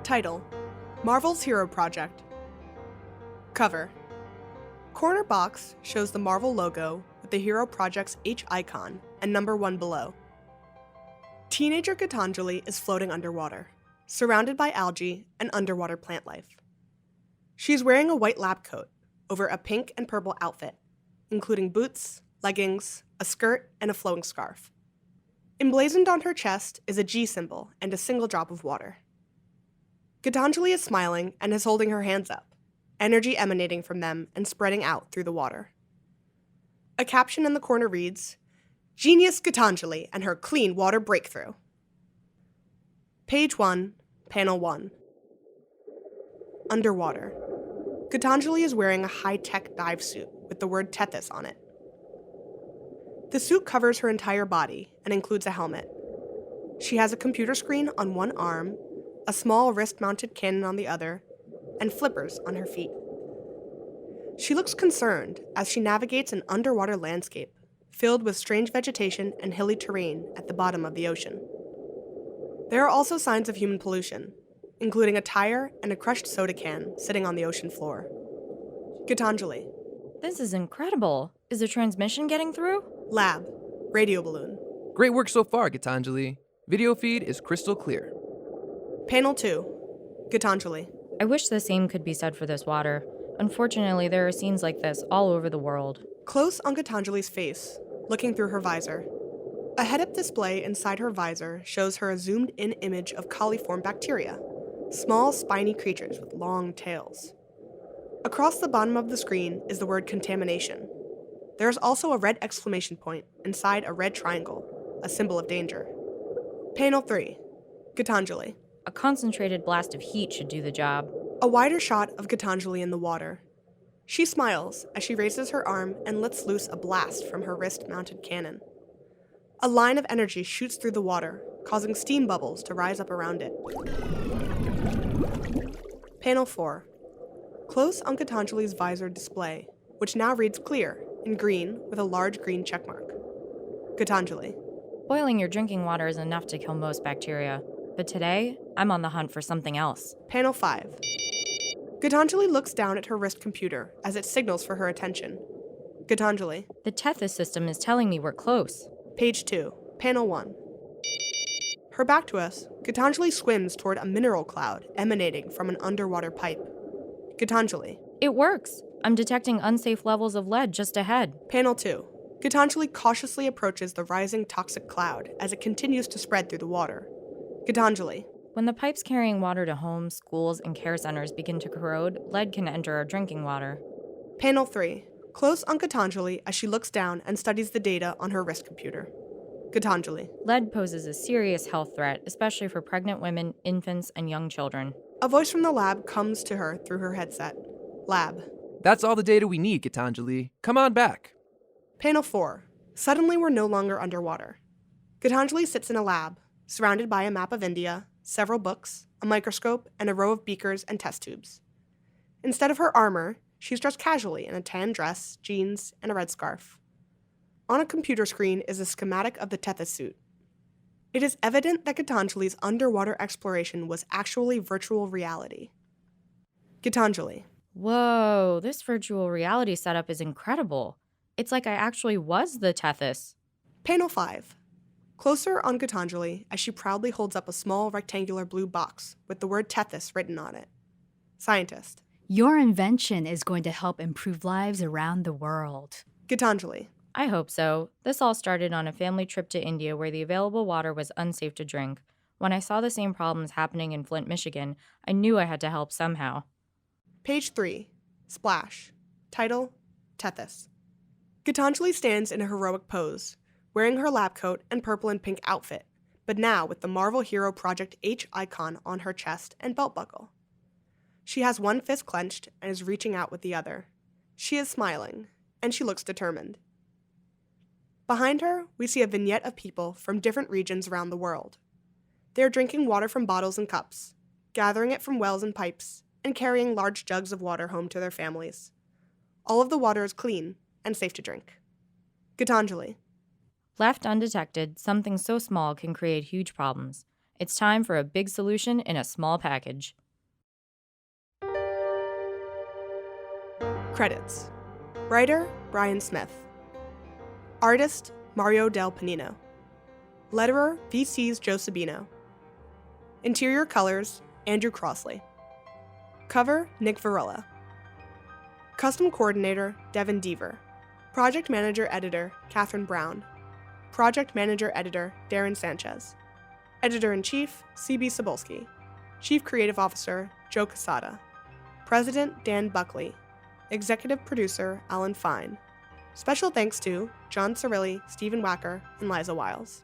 Title: Marvel's Hero Project. Cover: corner box shows the Marvel logo with the Hero Project's H icon and number 1 below. Teenager Gitanjali is floating underwater, surrounded by algae and underwater plant life. She's wearing a white lab coat over a pink and purple outfit, including boots, leggings, a skirt, and a flowing scarf. Emblazoned on her chest is a G symbol and a single drop of water. Gitanjali is smiling and is holding her hands up, energy emanating from them and spreading out through the water. A caption in the corner reads, "Genius Gitanjali and her clean water breakthrough." Page 1, Panel 1. Underwater. Gitanjali is wearing a high-tech dive suit with the word Tethys on it. The suit covers her entire body and includes a helmet. She has a computer screen on one arm, a small wrist-mounted cannon on the other, and flippers on her feet. She looks concerned as she navigates an underwater landscape filled with strange vegetation and hilly terrain at the bottom of the ocean. There are also signs of human pollution, including a tire and a crushed soda can sitting on the ocean floor. Gitanjali. This is incredible. Is the transmission getting through? Lab. Radio balloon. Great work so far, Gitanjali. Video feed is crystal clear. Panel 2. Gitanjali. I wish the same could be said for this water. Unfortunately, there are scenes like this all over the world. Close on Gitanjali's face, looking through her visor. A head-up display inside her visor shows her a zoomed-in image of coliform bacteria, small spiny creatures with long tails. Across the bottom of the screen is the word contamination. There is also a red exclamation point inside a red triangle, a symbol of danger. Panel 3. Gitanjali. A concentrated blast of heat should do the job. A wider shot of Gitanjali in the water. She smiles as she raises her arm and lets loose a blast from her wrist-mounted cannon. A line of energy shoots through the water, causing steam bubbles to rise up around it. Panel 4. Close on Gitanjali's visor display, which now reads clear in green with a large green checkmark. Gitanjali. Boiling your drinking water is enough to kill most bacteria. But today, I'm on the hunt for something else. Panel 5. Gitanjali looks down at her wrist computer as it signals for her attention. Gitanjali. The Tethys system is telling me we're close. Page 2. Panel 1. Her back to us, Gitanjali swims toward a mineral cloud emanating from an underwater pipe. Gitanjali. It works. I'm detecting unsafe levels of lead just ahead. Panel 2. Gitanjali cautiously approaches the rising toxic cloud as it continues to spread through the water. Gitanjali. When the pipes carrying water to homes, schools, and care centers begin to corrode, lead can enter our drinking water. Panel 3. Close on Gitanjali as she looks down and studies the data on her wrist computer. Gitanjali. Lead poses a serious health threat, especially for pregnant women, infants, and young children. A voice from the lab comes to her through her headset. Lab. That's all the data we need, Gitanjali. Come on back. Panel 4. Suddenly we're no longer underwater. Gitanjali sits in a lab, surrounded by a map of India, several books, a microscope, and a row of beakers and test tubes. Instead of her armor, she's dressed casually in a tan dress, jeans, and a red scarf. On a computer screen is a schematic of the Tethys suit. It is evident that Gitanjali's underwater exploration was actually virtual reality. Gitanjali. Whoa, this virtual reality setup is incredible. It's like I actually was the Tethys. Panel 5. Closer on Gitanjali as she proudly holds up a small rectangular blue box with the word Tethys written on it. Scientist. Your invention is going to help improve lives around the world. Gitanjali. I hope so. This all started on a family trip to India where the available water was unsafe to drink. When I saw the same problems happening in Flint, Michigan, I knew I had to help somehow. Page 3. Splash. Title: Tethys. Gitanjali stands in a heroic pose, wearing her lab coat and purple and pink outfit, but now with the Marvel Hero Project H icon on her chest and belt buckle. She has one fist clenched and is reaching out with the other. She is smiling, and she looks determined. Behind her, we see a vignette of people from different regions around the world. They are drinking water from bottles and cups, gathering it from wells and pipes, and carrying large jugs of water home to their families. All of the water is clean and safe to drink. Gitanjali. Left undetected, something so small can create huge problems. It's time for a big solution in a small package. Credits: Writer, Brian Smith. Artist, Mario Del Panino. Letterer, VC's Joe Sabino. Interior colors, Andrew Crossley. Cover, Nick Varela. Custom coordinator, Devin Deaver. Project manager editor, Catherine Brown. Project manager editor, Darren Sanchez. Editor-in-chief, CB Cebulski. Chief creative officer, Joe Casada. President, Dan Buckley. Executive producer, Alan Fine. Special thanks to John Cirilli, Stephen Wacker, and Liza Wiles.